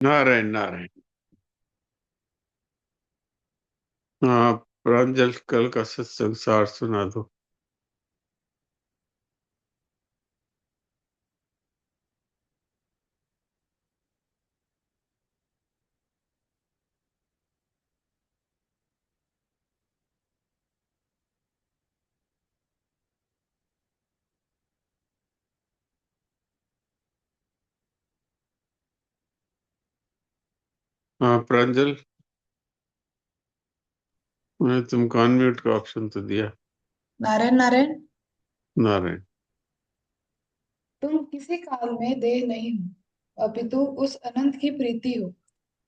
नारायण नारायण। हाँ, प्रांजल कल का सत्संग सार सुना दो। हाँ प्रांजल, मैंने तुमको अनम्यूट का ऑप्शन तो दिया। नारायण नारायण। नारायण। तुम किसी काल में देह नहीं हो, अपितु उस अनंत की प्रीति हो।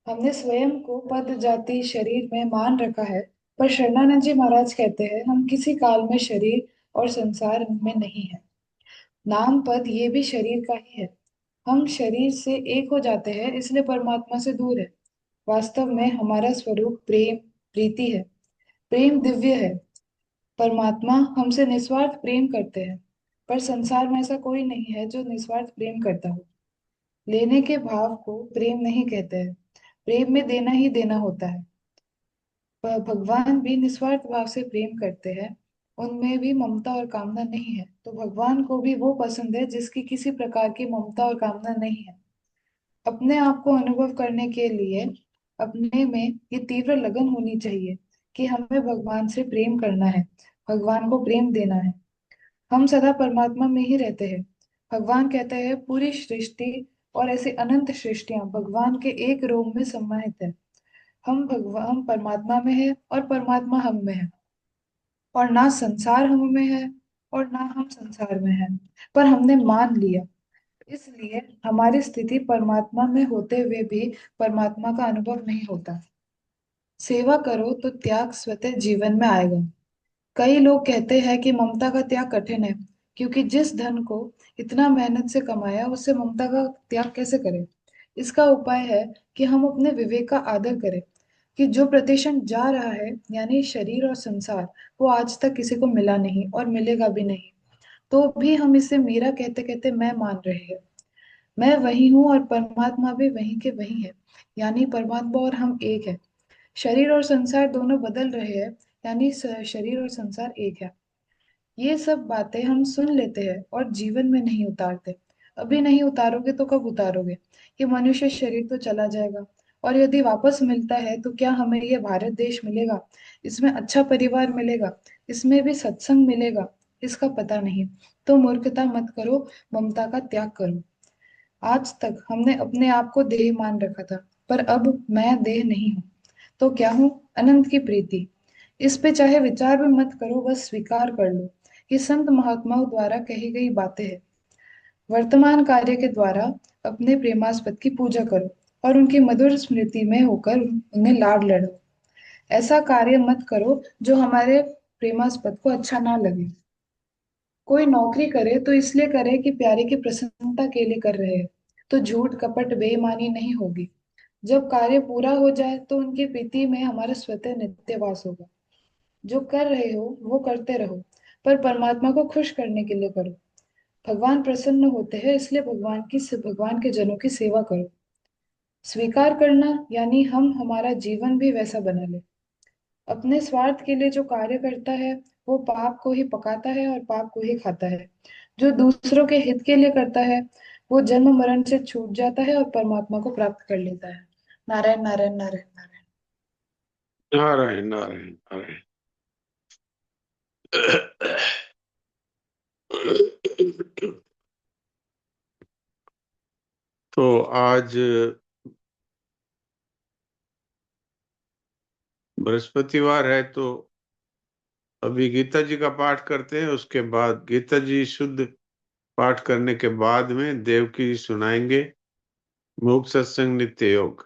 हमने स्वयं को पद जाति शरीर में मान रखा है, पर शरणानंद जी महाराज कहते हैं हम किसी काल में शरीर और संसार में नहीं है। नाम पद ये भी शरीर का ही है। हम शरीर से एक हो जाते हैं, इसलिए परमात्मा से दूर है। वास्तव में हमारा स्वरूप प्रेम प्रीति है। प्रेम दिव्य है। परमात्मा हमसे निस्वार्थ प्रेम करते हैं, पर संसार में ऐसा कोई नहीं है जो निस्वार्थ प्रेम करता हो। लेने के भाव को प्रेम नहीं कहते हैं। प्रेम में देना ही देना होता है। भगवान भी निस्वार्थ भाव से प्रेम करते हैं। उनमें भी ममता और कामना नहीं है, तो भगवान को भी वो पसंद है जिसकी किसी प्रकार की ममता और कामना नहीं है। अपने आप को अनुभव करने के लिए अपने में ये तीव्र लगन होनी चाहिए कि हमें भगवान से प्रेम करना है, भगवान को प्रेम देना है। हम सदा परमात्मा में ही रहते हैं। भगवान कहते हैं पूरी सृष्टि और ऐसी अनंत सृष्टियां भगवान के एक रोम में समाहित है। हम परमात्मा में है और परमात्मा हम में है, और ना संसार हम में है और ना हम संसार में है, पर हमने मान लिया। इसलिए हमारी स्थिति परमात्मा में होते हुए भी परमात्मा का अनुभव नहीं होता। सेवा करो तो त्याग स्वतः जीवन में आएगा। कई लोग कहते हैं कि ममता का त्याग कठिन है, क्योंकि जिस धन को इतना मेहनत से कमाया उससे ममता का त्याग कैसे करें। इसका उपाय है कि हम अपने विवेक का आदर करें, कि जो प्रतिष्ठा जा रहा है यानी शरीर और संसार, वो आज तक किसी को मिला नहीं और मिलेगा भी नहीं। तो भी हम इसे मेरा कहते कहते मैं मान रहे हैं। मैं वही हूँ और परमात्मा भी वही के वही है, यानी परमात्मा और हम एक है। शरीर और संसार दोनों बदल रहे हैं, यानी शरीर और संसार एक है। ये सब बातें हम सुन लेते हैं और जीवन में नहीं उतारते। अभी नहीं उतारोगे तो कब उतारोगे। ये मनुष्य शरीर तो चला जाएगा, और यदि वापस मिलता है तो क्या हमें ये भारत देश मिलेगा, इसमें अच्छा परिवार मिलेगा, इसमें भी सत्संग मिलेगा, इसका पता नहीं। तो मूर्खता मत करो, ममता का त्याग करो। आज तक हमने अपने आप को देह मान रखा था, पर अब मैं देह नहीं हूँ। तो क्या हूँ? अनंत की प्रीति। इस पे चाहे विचार भी मत करो, बस स्वीकार कर लो। ये संत महात्माओं द्वारा कही गई बातें हैं। वर्तमान कार्य के द्वारा अपने प्रेमास्पद की पूजा करो और उनकी मधुर स्मृति में होकर उन्हें लाड लड़ो। ऐसा कार्य मत करो जो हमारे प्रेमास्पद को अच्छा ना लगे। कोई नौकरी करे तो इसलिए करे कि प्यारे की प्रसन्नता के लिए कर रहे हैं, तो झूठ कपट बेईमानी नहीं होगी। जब कार्य पूरा हो जाए तो उनकी प्रीति में हमारा स्वतः नित्यवास होगा। जो कर रहे हो वो करते रहो, पर परमात्मा को खुश करने के लिए करो। भगवान प्रसन्न होते हैं, इसलिए भगवान के जनों की सेवा करो। स्वीकार करना यानी हम हमारा जीवन भी वैसा बना ले। अपने स्वार्थ के लिए जो कार्य करता है वो पाप को ही पकाता है और पाप को ही खाता है। जो दूसरों के हित के लिए करता है वो जन्म मरण से छूट जाता है और परमात्मा को प्राप्त कर लेता है। नारायण नारायण नारायण नारायण। नारायण नारायण नारायण। तो आज बृहस्पतिवार है, तो अभी गीता जी का पाठ करते हैं। उसके बाद गीता जी शुद्ध पाठ करने के बाद में देवकी जी सुनाएंगे मूक सत्संग नित्य योग।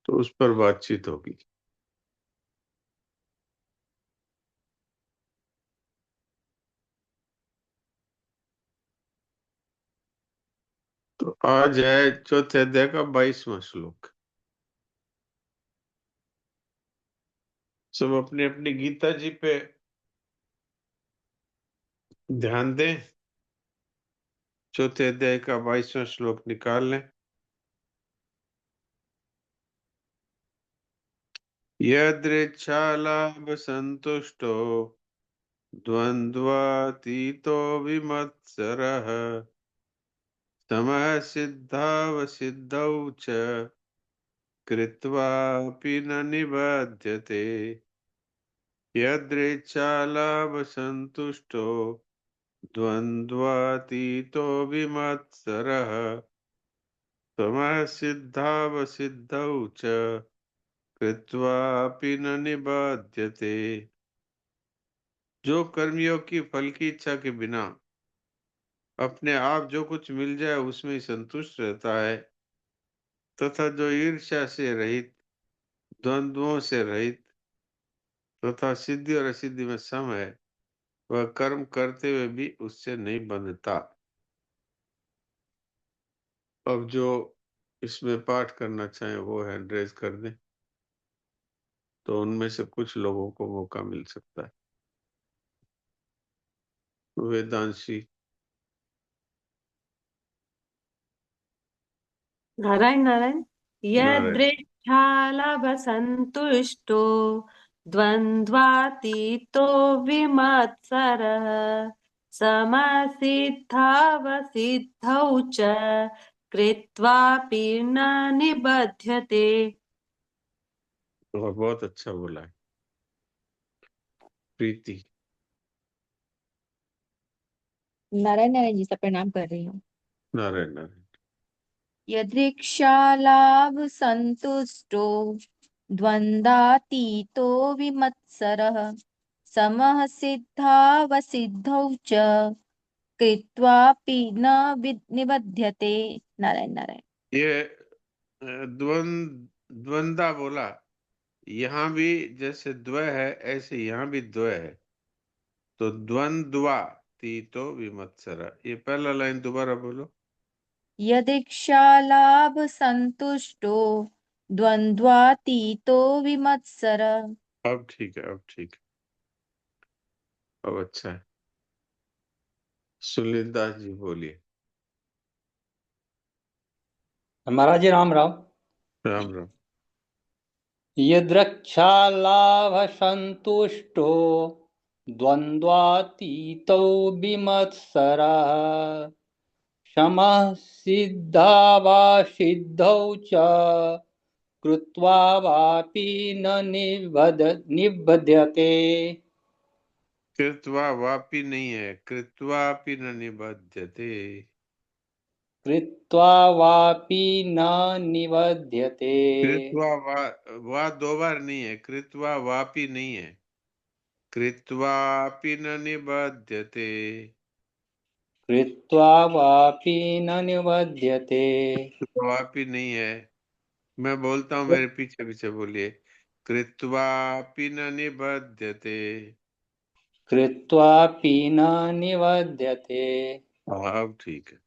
तो उस पर बातचीत होगी। तो आज है चौथे अध्याय का 22वां श्लोक। सब अपनी अपनी गीता जी पे ध्यान दें। चौथे अध्याय का 22वां श्लोक निकाल लें। यदृच्छालाभ संतुष्टो द्वन्द्वातीतो विमत्सरः समः सिद्धावसिद्धौ च कृत्वापि न निबध्यते। यदृच्छालाभसन्तुष्टो द्वन्द्वातीतो विमत्सरः समः सिद्धावसिद्धौ च कृत्वापि न निबध्यते। जो कर्मियों की फल की इच्छा के बिना अपने आप जो कुछ मिल जाए उसमें ही संतुष्ट रहता है, तथा जो ईर्ष्या से रहित, द्वंद्वों से रहित तथा सिद्धि और असिद्धि में सम है, वह कर्म करते हुए भी उससे नहीं बंधता। अब जो इसमें पाठ करना चाहे वो हैंड रेज कर दें, तो उनमें से कुछ लोगों को मौका मिल सकता है। वेदांशी। नारायण नारायण। नारायण। यदृच्छालभसन्तुष्टो द्वन्द्वातीतो विमत्सरः समसिद्धावसिद्धौ च कृत्वापि न निबध्यते। बहुत अच्छा बोला है प्रीति। नारायण नारायण जी, सब प्रणाम कर रही हूँ। नारायण नारायण। यदृक्षालाभ संतुष्टो द्वन्द्वातीतो विमत्सरः समः सिद्धावसिद्धौ च कृत्वापि न निबध्यते। नारायण नारायण। ये द्वंदा बोला, यहाँ भी जैसे द्व है ऐसे यहाँ भी द्व है, तो द्वंद्वा तीतो विमत्सरा। ये पहला लाइन दोबारा बोलो। यदृक्षालाभ संतुष्टो द्वन्द्वातीतो विमत्सरः। अब ठीक है, अब ठीक है, अब अच्छा है। सुनील दास जी बोलिए। महाराज जी राम राम। राम राम। यदृच्छालाभसन्तुष्टो द्वन्द्वातीतो विमत्सरः समः सिद्धावासिद्धौ च कृत्वा वापि न निबध्यते। कृत्वा वापी नहीं है, कृत्वापि न निबध्यते। कृत्वा वापि न निबध्यते। कृत्वा वा दो बार नहीं है, कृत्वा वापी नहीं है, कृत्वापि न निबध्यते। कृत्वा वापि न निबध्यते। वापी नहीं है, मैं बोलता हूँ, मेरे पीछे पीछे बोलिए। कृत्वापि न निबध्यते। कृत्वापि न निबध्यते। हाँ, अब ठीक है।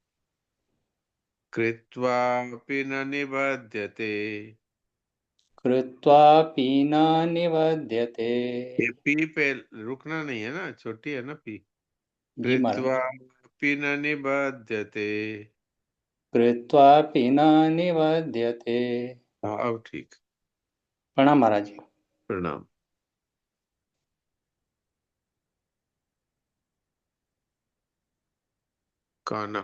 कृत्वापि न निबध्यते। कृत्वापि न निबध्यते। ये पी पे रुकना नहीं है ना, छोटी है ना पी। जी महाराज। कृत्वापि न निबध्यते। कृत्वापि न निबध्यते। हाँ, अब ठीक। प्रणाम महाराज जी। प्रणाम। काना।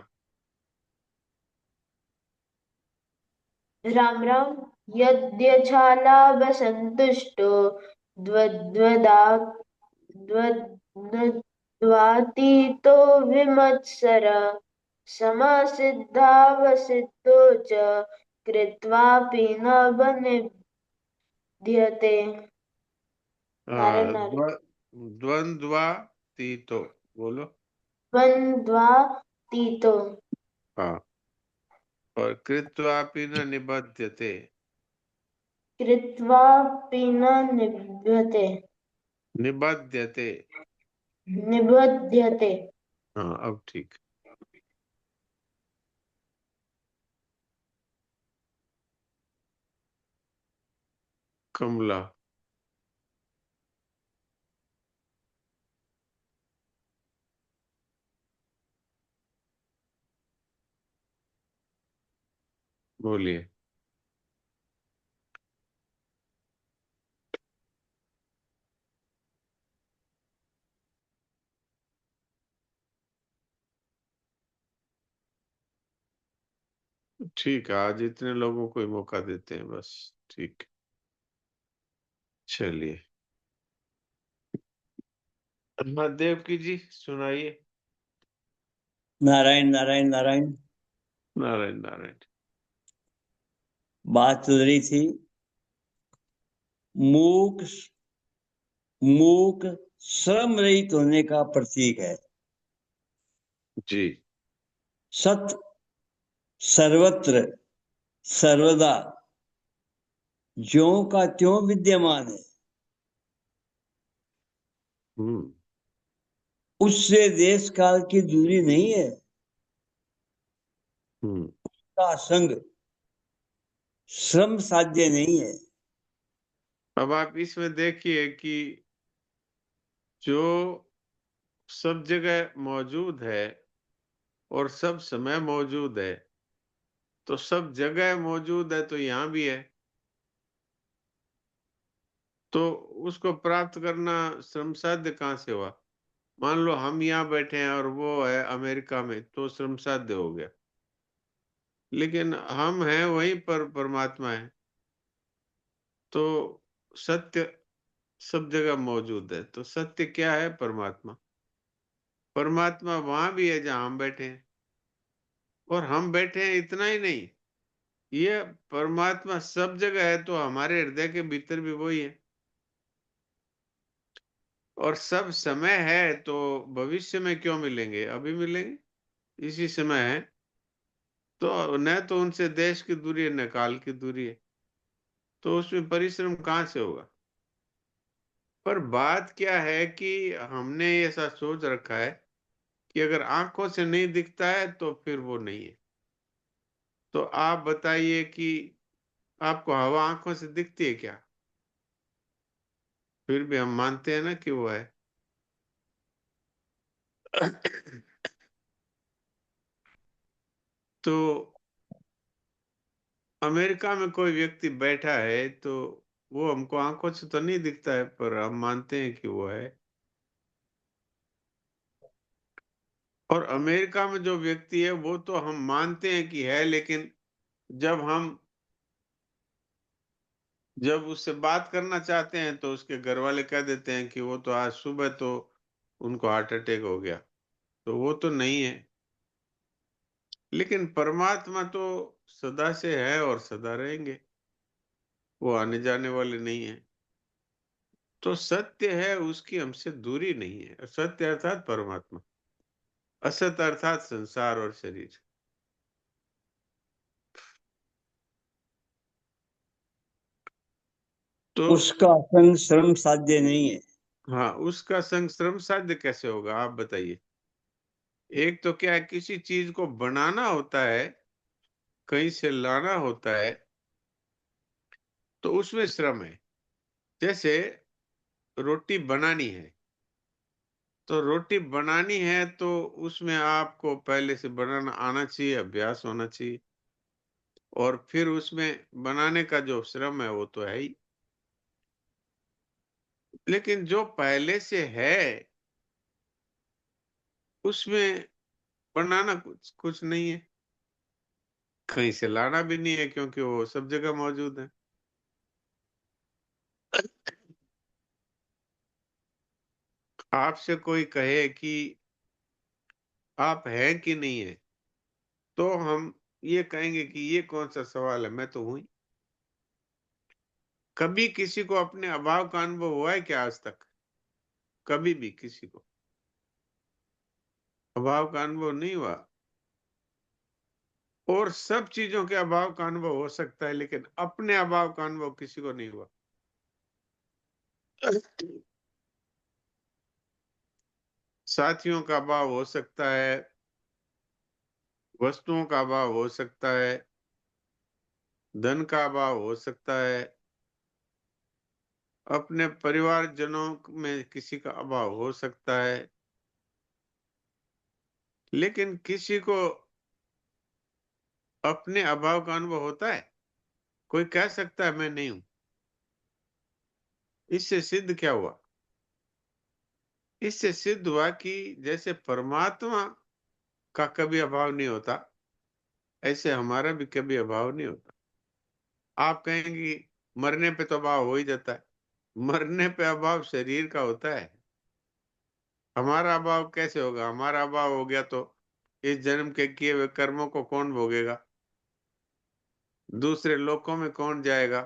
राम राम। यद्यच्छालाभसन्तुष्टो द्वद्वदा द्वन्द्वातीतो विमत्सरः समसिद्धावसिद्धौ च कृत्वापि न निबध्यते। नारायण नारायण। द्वंद्वातीतो बोलो। द्वन्द्वातीतो हाँ, और कृत्वापि न निबध्यते। कृत्वापि न निबध्यते। निबध्यते। निबध्यते। हाँ, अब ठीक। कमला। बोलिए। ठीक है, आज इतने लोगों को ही मौका देते हैं बस। ठीक, चलिए। महादेव की जी सुनाइए। नारायण नारायण नारायण। नारायण नारायण। बात चल रही थी मूक मूक श्रम रहित होने का प्रतीक है। जी। सत्य सर्वत्र सर्वदा ज्यों का त्यों विद्यमान है। हम्म। उससे देश काल की दूरी नहीं है। का संग श्रम साध्य नहीं है। अब आप इसमें देखिए कि जो सब जगह मौजूद है और सब समय मौजूद है, तो सब जगह मौजूद है तो यहाँ भी है, तो उसको प्राप्त करना श्रम साध्य कहाँ से हुआ? मान लो हम यहाँ बैठे हैं और वो है अमेरिका में, तो श्रम साध्य हो गया। लेकिन हम हैं वहीं पर, परमात्मा है, तो सत्य सब जगह मौजूद है। तो सत्य क्या है? परमात्मा। परमात्मा वहां भी है जहां हम बैठे हैं, और हम बैठे हैं इतना ही नहीं, ये परमात्मा सब जगह है, तो हमारे हृदय के भीतर भी वही है। और सब समय है, तो भविष्य में क्यों मिलेंगे? अभी मिलेंगे, इसी समय है। तो न तो उनसे देश की दूरी है, न काल की दूरी है, तो उसमें परिश्रम कहाँ से होगा? पर बात क्या है कि हमने ऐसा सोच रखा है कि अगर आंखों से नहीं दिखता है तो फिर वो नहीं है। तो आप बताइए कि आपको हवा आंखों से दिखती है क्या? फिर भी हम मानते हैं ना कि वो है। तो अमेरिका में कोई व्यक्ति बैठा है, तो वो हमको आंखों से तो नहीं दिखता है, पर हम मानते हैं कि वो है। और अमेरिका में जो व्यक्ति है वो तो हम मानते हैं कि है, लेकिन जब हम जब उससे बात करना चाहते हैं तो उसके घर वाले कह देते हैं कि वो तो आज सुबह तो उनको हार्ट अटैक हो गया, तो वो तो नहीं है। लेकिन परमात्मा तो सदा से है और सदा रहेंगे, वो आने जाने वाले नहीं है। तो सत्य है, उसकी हमसे दूरी नहीं है। सत्य अर्थात परमात्मा, असत अर्थात संसार और शरीर। तो उसका संग श्रम साध्य नहीं है। हाँ, उसका संग श्रम साध्य कैसे होगा आप बताइए? एक तो क्या है, किसी चीज को बनाना होता है, कहीं से लाना होता है, तो उसमें श्रम है। जैसे रोटी बनानी है, तो रोटी बनानी है तो उसमें आपको पहले से बनाना आना चाहिए, अभ्यास होना चाहिए, और फिर उसमें बनाने का जो श्रम है वो तो है ही। लेकिन जो पहले से है उसमें बनाना कुछ कुछ नहीं है, कहीं से लाना भी नहीं है, क्योंकि वो सब जगह मौजूद है। आपसे कोई कहे कि आप हैं कि नहीं है, तो हम ये कहेंगे कि ये कौन सा सवाल है, मैं तो हूं ही। कभी किसी को अपने अभाव का अनुभव हुआ है क्या आज तक? कभी भी किसी को अभाव का अनुभव नहीं हुआ। और सब चीजों के अभाव का अनुभव हो सकता है, लेकिन अपने अभाव का अनुभव किसी को नहीं हुआ। साथियों का अभाव हो सकता है, वस्तुओं का अभाव हो सकता है, धन का अभाव हो सकता है, अपने परिवारजनों में किसी का अभाव हो सकता है, लेकिन किसी को अपने अभाव का अनुभव होता है? कोई कह सकता है मैं नहीं हूं? इससे सिद्ध क्या हुआ? इससे सिद्ध हुआ कि जैसे परमात्मा का कभी अभाव नहीं होता, ऐसे हमारा भी कभी अभाव नहीं होता। आप कहेंगे मरने पे तो अभाव हो ही जाता है। मरने पे अभाव शरीर का होता है। हमारा अभाव कैसे होगा? हमारा अभाव हो गया तो इस जन्म के किए हुए कर्मों को कौन भोगेगा? दूसरे लोकों में कौन जाएगा?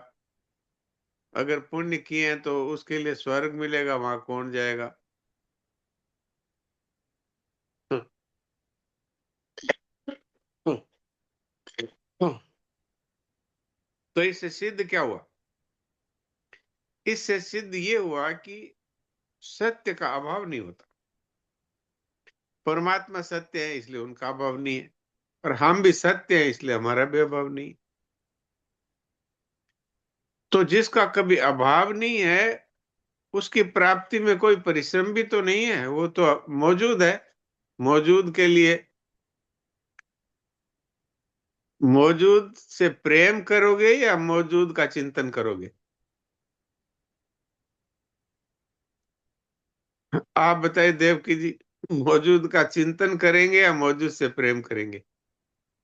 अगर पुण्य किए हैं तो उसके लिए स्वर्ग मिलेगा, वहां कौन जाएगा? तो इससे सिद्ध क्या हुआ? इससे सिद्ध ये हुआ कि सत्य का अभाव नहीं होता। परमात्मा सत्य है इसलिए उनका अभाव नहीं है, और हम भी सत्य है इसलिए हमारा भी अभाव नहीं है। तो जिसका कभी अभाव नहीं है उसकी प्राप्ति में कोई परिश्रम भी तो नहीं है, वो तो मौजूद है। मौजूद के लिए मौजूद से प्रेम करोगे या मौजूद का चिंतन करोगे? आप बताइए देवकी जी, मौजूद का चिंतन करेंगे या मौजूद से प्रेम करेंगे?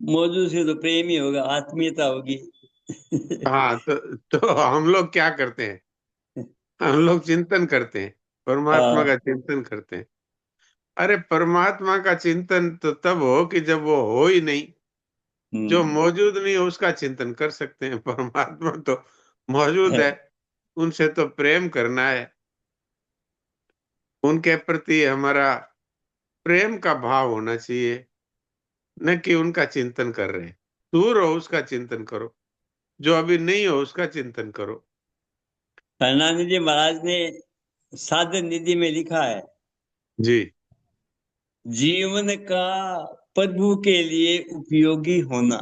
मौजूद से तो प्रेम ही होगा, आत्मीयता होगी। हाँ, तो हम लोग क्या करते हैं? हम लोग चिंतन करते हैं, परमात्मा हाँ। का चिंतन करते हैं। अरे परमात्मा का चिंतन तो तब हो कि जब वो हो ही नहीं। जो हम्म। मौजूद नहीं हो उसका चिंतन कर सकते हैं। परमात्मा तो मौजूद है, उनसे तो प्रेम करना है। उनके प्रति हमारा प्रेम का भाव होना चाहिए, न कि उनका चिंतन कर रहे हैं। दूर हो उसका चिंतन करो, जो अभी नहीं हो उसका चिंतन करो। करुणानिधि जी महाराज ने साधन निधि में लिखा है, जी। जीवन का प्रभु के लिए उपयोगी होना।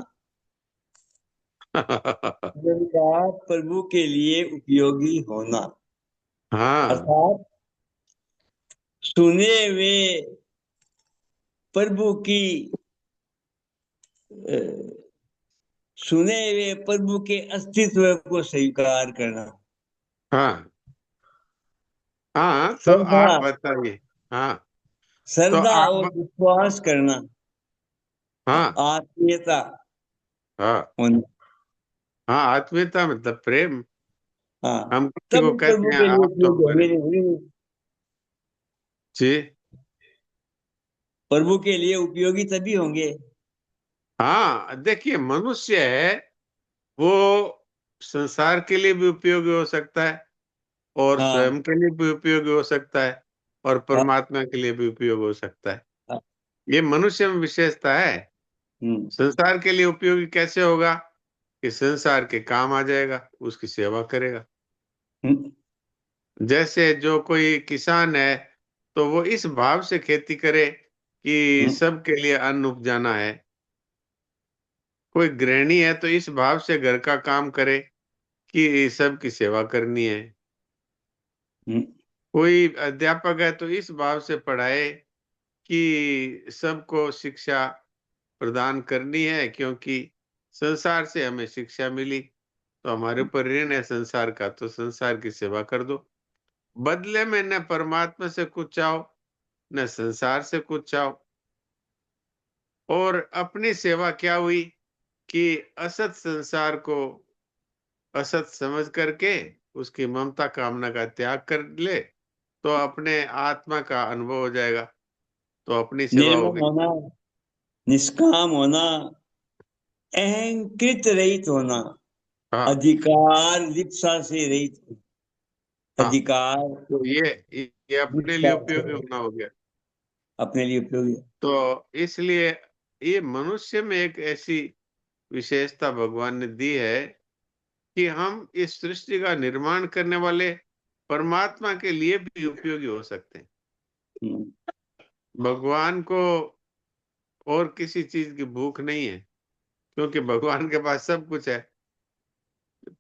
जीवन का प्रभु के लिए उपयोगी होना हाँ अर्थात सुने हुए प्रभु की अ, सुने हुए प्रभु के अस्तित्व को स्वीकार करना। हाँ हाँ, तो श्रद्धा, आप बताइए। हाँ, तो श्रद्धा आप और विश्वास करना, हाँ आत्मीयता हाँ होना। हाँ, आत्मीयता मतलब प्रेम। हाँ, हम किसी तब को कहते प्रभु हैं के लिए आप तो उपयोगी हमारे। होंगे। जी। प्रभु के लिए उपयोगी तभी होंगे। हाँ, देखिए मनुष्य है, वो संसार के लिए भी उपयोगी हो सकता है, और हाँ। स्वयं के लिए भी उपयोगी हो सकता है, और हाँ। परमात्मा के लिए भी उपयोगी हो सकता है। हाँ। ये मनुष्य में विशेषता है। हम्म। संसार के लिए उपयोगी कैसे होगा? कि संसार के काम आ जाएगा, उसकी सेवा करेगा। हम्म। जैसे जो कोई किसान है तो वो इस भाव से खेती करे कि हम्म। सबके लिए अन्न उपजाना है। कोई गृहिणी है तो इस भाव से घर का काम करे कि सबकी सेवा करनी है। हम्म। कोई अध्यापक है तो इस भाव से पढ़ाए कि सबको शिक्षा प्रदान करनी है, क्योंकि संसार से हमें शिक्षा मिली तो हमारे ऊपर ऋण है संसार का, तो संसार की सेवा कर दो। बदले में न परमात्मा से कुछ चाहो न संसार से कुछ चाहो। और अपनी सेवा क्या हुई कि असत संसार को असत समझ करके उसकी ममता कामना का त्याग कर ले, तो अपने आत्मा का अनुभव हो जाएगा, तो अपनी सेवा हो निर्मम गई। होना, निष्काम होना, अहंकृत रहित होना, हाँ अधिकार लिप्सा से रहित होना। हाँ, अधिकार तो ये अपने लिए लिप्सा उपयोगी से होना हो गया। अपने लिए उपयोगी। तो इसलिए ये मनुष्य में एक ऐसी विशेषता भगवान ने दी है कि हम इस सृष्टि का निर्माण करने वाले परमात्मा के लिए भी उपयोगी हो सकते हैं। हम्म। भगवान को और किसी चीज की भूख नहीं है, क्योंकि भगवान के पास सब कुछ है,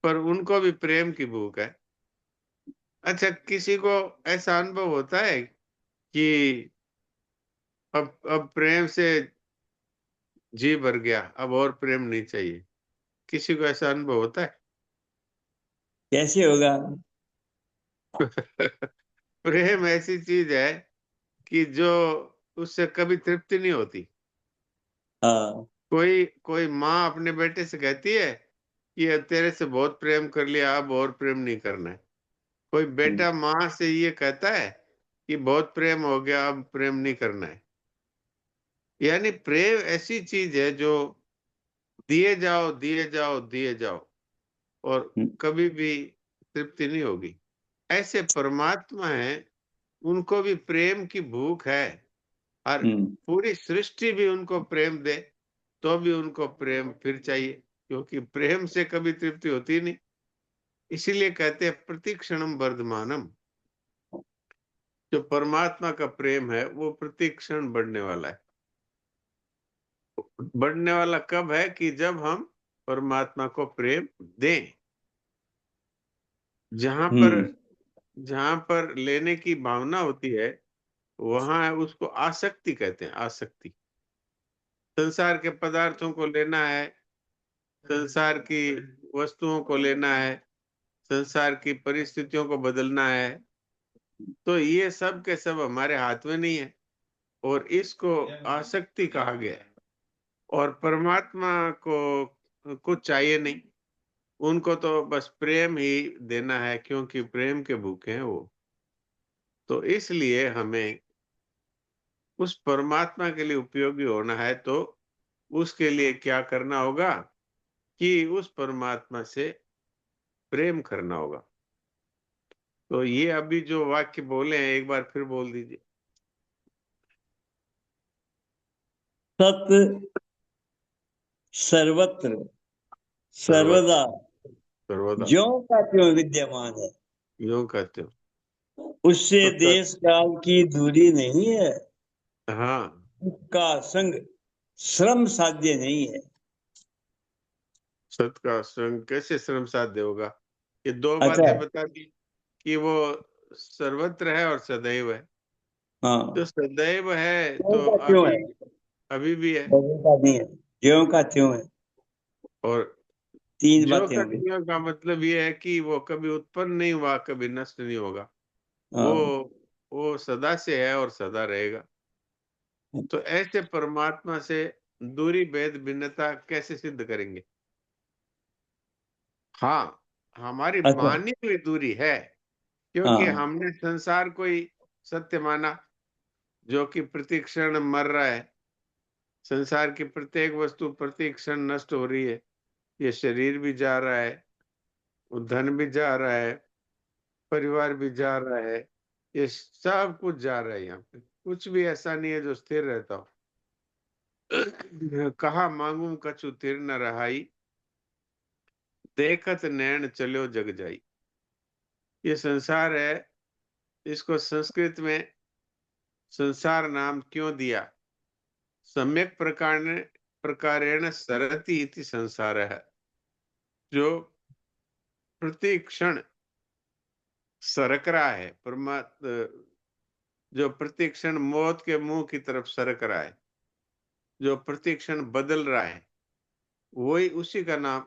पर उनको भी प्रेम की भूख है। अच्छा, किसी को ऐसा अनुभव होता है कि अब प्रेम से जी भर गया, अब और प्रेम नहीं चाहिए? किसी को ऐसा अनुभव होता है? कैसे होगा? प्रेम ऐसी चीज है कि जो उससे कभी तृप्ति नहीं होती। हाँ। कोई कोई माँ अपने बेटे से कहती है कि अब तेरे से बहुत प्रेम कर लिया, अब और प्रेम नहीं करना है। कोई बेटा माँ से ये कहता है कि बहुत प्रेम हो गया, अब प्रेम नहीं करना है। यानी प्रेम ऐसी चीज है जो दिए जाओ दिए जाओ दिए जाओ और कभी भी तृप्ति नहीं होगी। ऐसे परमात्मा है, उनको भी प्रेम की भूख है। और पूरी सृष्टि भी उनको प्रेम दे तो भी उनको प्रेम फिर चाहिए, क्योंकि प्रेम से कभी तृप्ति होती नहीं। इसीलिए कहते हैं प्रतिक्षणम वर्धमानम। जो परमात्मा का प्रेम है वो प्रतिक्षण बढ़ने वाला है। बढ़ने वाला कब है? कि जब हम परमात्मा को प्रेम दें। जहां पर लेने की भावना होती है वहां उसको आसक्ति कहते हैं। आसक्ति, संसार के पदार्थों को लेना है, संसार की वस्तुओं को लेना है, संसार की परिस्थितियों को बदलना है, तो ये सब के सब हमारे हाथ में नहीं है और इसको आसक्ति कहा गया है। और परमात्मा को कुछ चाहिए नहीं, उनको तो बस प्रेम ही देना है, क्योंकि प्रेम के भूखे हैं वो। तो इसलिए हमें उस परमात्मा के लिए उपयोगी होना है, तो उसके लिए क्या करना होगा? कि उस परमात्मा से प्रेम करना होगा। तो ये अभी जो वाक्य बोले हैं एक बार फिर बोल दीजिए। सत सर्वत्र सर्वदा सर्वदा ज्यों का त्यों विद्यमान है। यूं कहते हो उससे तो देश काल की दूरी नहीं है, हाँ, उसका संग श्रम साध्य नहीं है। सत का संग कैसे श्रम साध्य होगा? ये दो अच्छा, बातें बता दी कि वो सर्वत्र है और सदैव है। हाँ, जो सदैव है ज्यों तो का त्यों है, अभी अभी भी है। बदल का नहीं है, ज्यों का त्यों है। और तीन जो बातें का होंगी। त्यों का मतलब ये है कि वो कभी उत्पन्न नहीं हुआ, कभी नष्ट नहीं होगा। वो हाँ, वो सदा से है और सदा रहेगा। तो ऐसे परमात्मा से दूरी भेद भिन्नता कैसे सिद्ध करेंगे? हाँ, हमारी अच्छा, मानी हुई दूरी है, क्योंकि हाँ, हमने संसार को ही सत्य माना, जो कि प्रतिक्षण मर रहा है। संसार की प्रत्येक वस्तु प्रतिक्षण नष्ट हो रही है। ये शरीर भी जा रहा है, वो धन भी जा रहा है, परिवार भी जा रहा है, ये सब कुछ जा रहा है। यहाँ पे कुछ भी ऐसा नहीं है जो स्थिर रहता हो। कहा मांगू कछु तिर न रहाई, देखत नैन चलो जग जाई। ये संसार है, इसको संस्कृत में संसार नाम क्यों दिया? सम्यक प्रकारेण सरति इति संसार है। जो प्रति क्षण सरक रहा है, जो प्रति क्षण मौत के मुंह की तरफ सरक रहा है, जो प्रति क्षण बदल रहा है, वही उसी का नाम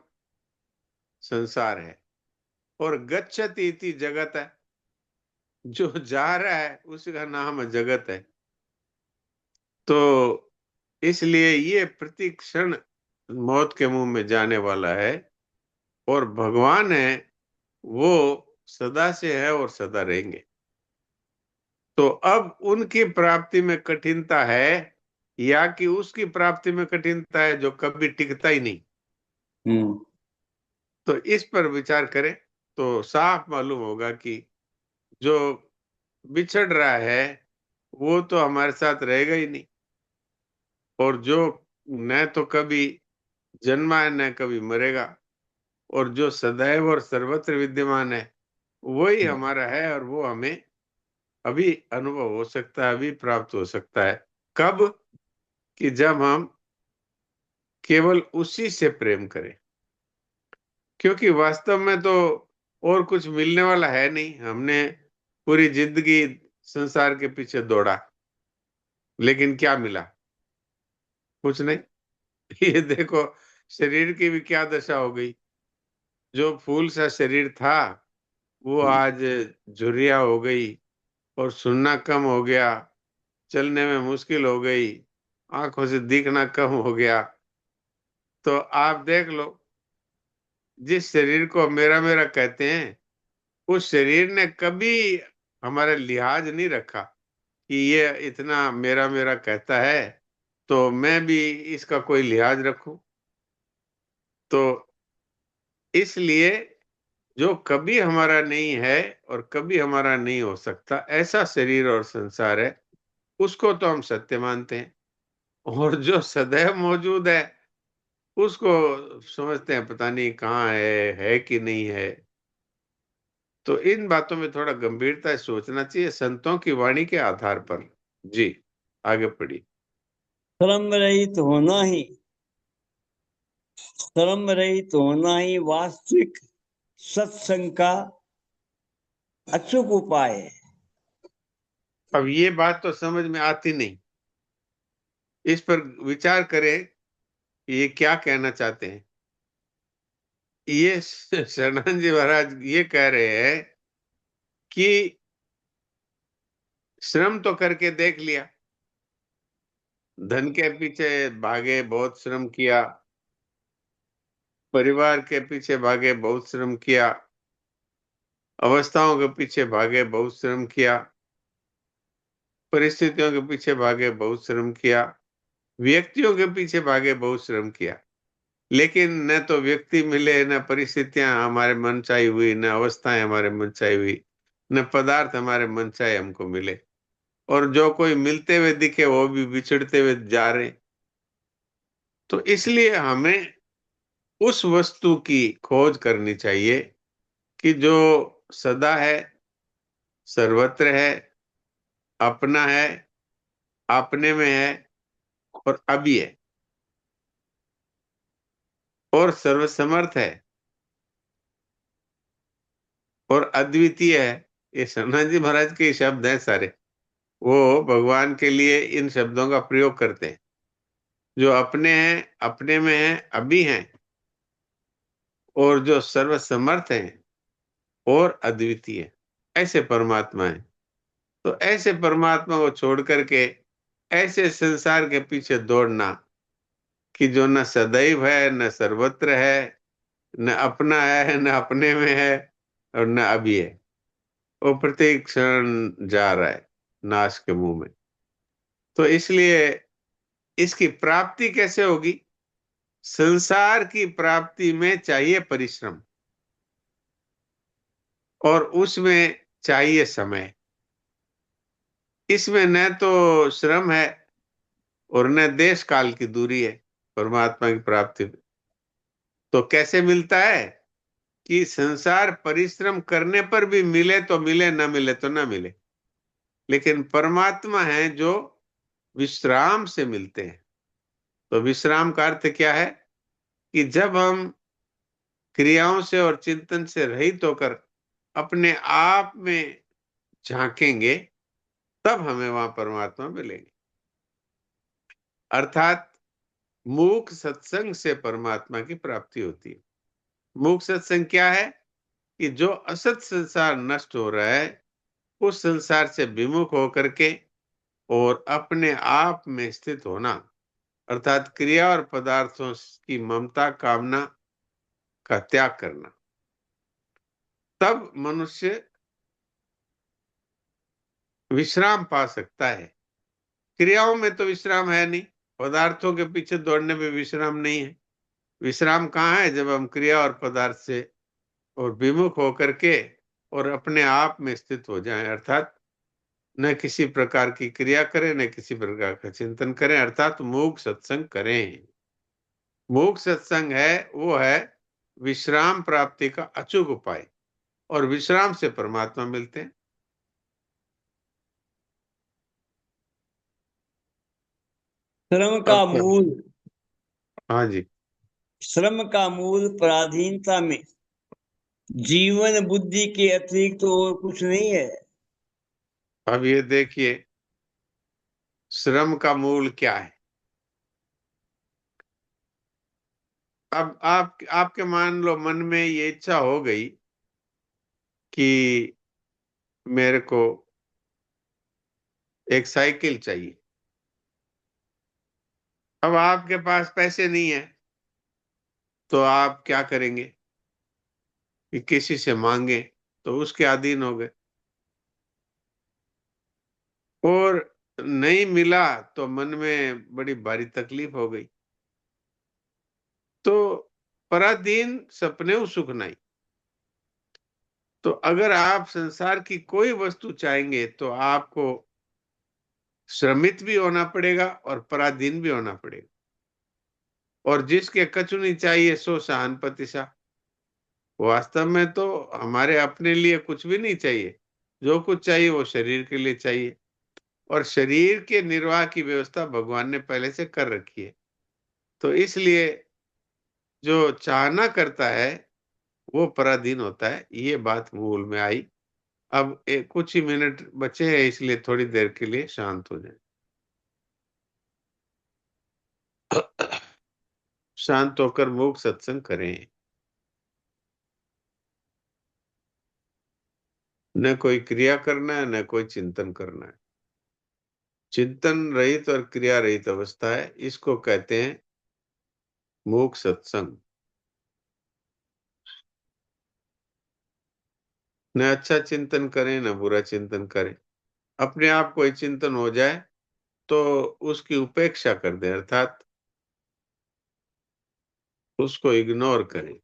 संसार है। और गच्छति इति जगत है, जो जा रहा है उसी का नाम जगत है। तो इसलिए ये प्रति क्षण मौत के मुंह में जाने वाला है, और भगवान है वो सदा से है और सदा रहेंगे। तो अब उनकी प्राप्ति में कठिनता है या कि उसकी प्राप्ति में कठिनता है जो कभी टिकता ही नहीं? तो इस पर विचार करें तो साफ मालूम होगा कि जो बिछड़ रहा है वो तो हमारे साथ रहेगा ही नहीं, और जो न तो कभी जन्मा है न कभी मरेगा, और जो सदैव और सर्वत्र विद्यमान है वही हमारा है, और वो हमें अभी अनुभव हो सकता है, अभी प्राप्त हो सकता है। कब? कि जब हम केवल उसी से प्रेम करें, क्योंकि वास्तव में तो और कुछ मिलने वाला है नहीं। हमने पूरी जिंदगी संसार के पीछे दौड़ा, लेकिन क्या मिला? कुछ नहीं। ये देखो, शरीर की भी क्या दशा हो गई। जो फूल सा शरीर था वो आज झुर्रिया हो गई, और सुनना कम हो गया, चलने में मुश्किल हो गई, आंखों से दिखना कम हो गया, तो आप देख लो, जिस शरीर को मेरा मेरा कहते हैं, उस शरीर ने कभी हमारा लिहाज नहीं रखा कि ये इतना मेरा मेरा कहता है तो मैं भी इसका कोई लिहाज रखूं। तो इसलिए जो कभी हमारा नहीं है और कभी हमारा नहीं हो सकता, ऐसा शरीर और संसार है, उसको तो हम सत्य मानते हैं। और जो सदैव मौजूद है, उसको समझते हैं पता नहीं कहाँ है कि नहीं है। तो इन बातों में थोड़ा गंभीरता से सोचना चाहिए, संतों की वाणी के आधार पर। जी, आगे पढ़िए। श्रम रहित होना ही वास्तविक सत्संग का अचूक उपाय है। अब ये बात तो समझ में आती नहीं, इस पर विचार करें कि ये क्या कहना चाहते हैं। ये शरणानंद जी महाराज ये कह रहे हैं कि श्रम तो करके देख लिया, धन के पीछे भागे, बहुत श्रम किया, परिवार के पीछे भागे, बहुत श्रम किया, अवस्थाओं के पीछे भागे, बहुत श्रम किया, परिस्थितियों के पीछे भागे, बहुत श्रम किया, व्यक्तियों के पीछे भागे, बहुत श्रम किया, लेकिन न तो व्यक्ति मिले, न परिस्थितियां हमारे मनचाही हुई, न अवस्थाएं हमारे मनचाही हुई, न पदार्थ हमारे मनचाहे हमको मिले। और जो कोई मिलते हुए दिखे वो भी बिछड़ते हुए जा रहे। तो इसलिए हमें उस वस्तु की खोज करनी चाहिए कि जो सदा है, सर्वत्र है, अपना है, अपने में है और अभी है और सर्वसमर्थ है और अद्वितीय है। ये शरणानंद जी महाराज के शब्द हैं सारे। वो भगवान के लिए इन शब्दों का प्रयोग करते हैं। जो अपने हैं, अपने में है, अभी हैं, और जो सर्वसमर्थ हैं और अद्वितीय, ऐसे परमात्मा है। तो ऐसे परमात्मा को छोड़ करके ऐसे संसार के पीछे दौड़ना कि जो न सदैव है, न सर्वत्र है, न अपना है, न अपने में है और न अभी है, वो प्रत्येक क्षण जा रहा है नाश के मुंह में। तो इसलिए इसकी प्राप्ति कैसे होगी? संसार की प्राप्ति में चाहिए परिश्रम और उसमें चाहिए समय। इसमें न तो श्रम है और न देश काल की दूरी है परमात्मा की प्राप्ति में। तो कैसे मिलता है कि संसार परिश्रम करने पर भी मिले तो मिले, न मिले तो न मिले, लेकिन परमात्मा है जो विश्राम से मिलते हैं। तो विश्राम का अर्थ क्या है कि जब हम क्रियाओं से और चिंतन से रहित होकर अपने आप में झांकेंगे, तब हमें वहां परमात्मा मिलेंगे। अर्थात मूक सत्संग से परमात्मा की प्राप्ति होती है। मूक सत्संग क्या है कि जो असत संसार नष्ट हो रहा है, उस संसार से विमुख होकर के और अपने आप में स्थित होना, अर्थात क्रिया और पदार्थों की ममता कामना का त्याग करना। तब मनुष्य विश्राम पा सकता है। क्रियाओं में तो विश्राम है नहीं, पदार्थों के पीछे दौड़ने में विश्राम नहीं है। विश्राम कहाँ है? जब हम क्रिया और पदार्थ से और विमुख होकर के और अपने आप में स्थित हो जाएं, अर्थात न किसी प्रकार की क्रिया करें, न किसी प्रकार का चिंतन करें, अर्थात मूक सत्संग करें। मूक सत्संग है, वो है विश्राम प्राप्ति का अचूक उपाय, और विश्राम से परमात्मा मिलते हैं। श्रम का अब मूल हाँ जी, श्रम का मूल पराधीनता में जीवन बुद्धि के अतिरिक्त तो और कुछ नहीं है। अब ये देखिए श्रम का मूल क्या है। अब आपके मान लो मन में ये इच्छा हो गई कि मेरे को एक साइकिल चाहिए। अब आपके पास पैसे नहीं है, तो आप क्या करेंगे कि किसी से मांगे, तो उसके अधीन हो गए। और नहीं मिला तो मन में बड़ी भारी तकलीफ हो गई। तो पराधीन सपने सुख नहीं। तो अगर आप संसार की कोई वस्तु चाहेंगे तो आपको श्रमित भी होना पड़ेगा और पराधीन भी होना पड़ेगा। और जिसके कछु नहीं चाहिए सो सहानपति सा। वास्तव में तो हमारे अपने लिए कुछ भी नहीं चाहिए। जो कुछ चाहिए वो शरीर के लिए चाहिए। और शरीर के निर्वाह की व्यवस्था भगवान ने पहले से कर रखी है। तो इसलिए जो चाहना करता है वो पराधीन होता है। ये बात मूल में आई। अब कुछ ही मिनट बचे हैं, इसलिए थोड़ी देर के लिए शांत हो जाए। शांत होकर मूक सत्संग करें। न कोई क्रिया करना है, न कोई चिंतन करना है। चिंतन रहित और क्रिया रहित अवस्था है, इसको कहते हैं मूक सत्संग। न अच्छा चिंतन करें न बुरा चिंतन करें। अपने आप कोई चिंतन हो जाए तो उसकी उपेक्षा कर दें, अर्थात उसको इग्नोर करें।